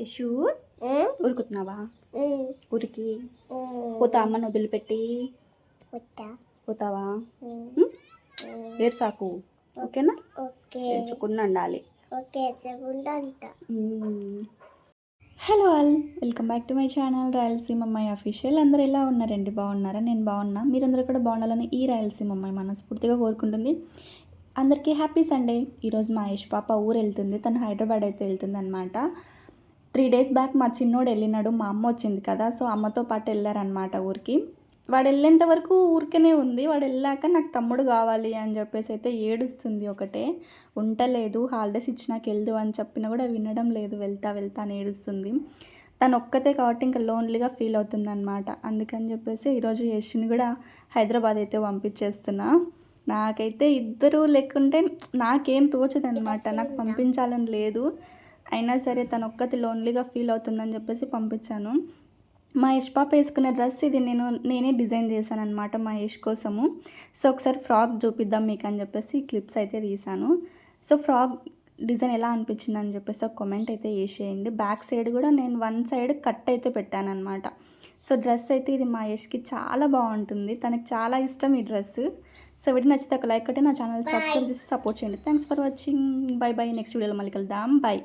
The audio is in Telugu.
యశు ఉరుకుతున్నావా? ఉరికి పోతా అమ్మను వదిలిపెట్టి పోతావా? ఏడ్సాకు, ఓకేనా? ఏడ్చకుండా ఉండాలి. Hello all, welcome back to my channel Rayalaseema అమ్మాయి అఫీషియల్. అందరూ ఎలా ఉన్నారండి? బాగున్నారా? నేను బాగున్నా. మీరందరూ కూడా బాగుండాలని ఈ రాయలసీమ అమ్మాయి మనస్ఫూర్తిగా కోరుకుంటుంది. అందరికీ హ్యాపీ సండే. ఈరోజు మా యశ్ పాప ఊరు వెళ్తుంది. తను హైదరాబాద్ అయితే వెళ్తుంది అనమాట. 3 days బ్యాక్ మా చిన్నోడు వెళ్ళినాడు. మా అమ్మ వచ్చింది కదా, సో అమ్మతో పాటు వెళ్ళారనమాట ఊరికి. వాడు వెళ్ళేంత వరకు ఊరికనే ఉంది. వాడు వెళ్ళాక నాకు తమ్ముడు కావాలి అని చెప్పేసి అయితే ఏడుస్తుంది. ఒకటే ఉండలేదు. హాలిడేస్ ఇచ్చినాక వెళ్దు అని చెప్పినా కూడా వినడం లేదు. వెళ్తా వెళ్తా అని ఏడుస్తుంది. తను ఒక్కతే కాబట్టి ఇంకా లోన్లీగా ఫీల్ అవుతుంది అనమాట. అందుకని చెప్పేసి ఈరోజు యశ్ని కూడా హైదరాబాద్ అయితే పంపించేస్తున్నా. నాకైతే ఇద్దరు లేకుంటే నాకేం తోచదనమాట. నాకు పంపించాలని లేదు, అయినా సరే తను ఒక్కతి లోన్లీగా ఫీల్ అవుతుందని చెప్పేసి పంపించాను. మా యశ్ పాప వేసుకునే డ్రెస్ ఇది నేనే డిజైన్ చేశాను అనమాట మా యశ్ కోసము. సో ఒకసారి ఫ్రాక్ చూపిద్దాం మీకు అని చెప్పేసి క్లిప్స్ అయితే తీసాను. సో ఫ్రాక్ డిజైన్ ఎలా అనిపించింది అని చెప్పేసి ఒక కామెంట్ అయితే వేసేయండి. బ్యాక్ సైడ్ కూడా నేను 1 side కట్ అయితే పెట్టాను అనమాట. సో డ్రెస్ అయితే ఇది మా యష్కి చాలా బాగుంటుంది. తనకి చాలా ఇష్టం ఈ డ్రెస్. సో వీడియో నచ్చితే ఒక లైక్ కొట్టి నా ఛానల్ సబ్స్క్రైబ్ చేసి సపోర్ట్ చేయండి. Thanks for watching. By by. Next వీడియోలో మళ్ళీ కలుద్దాం. బై.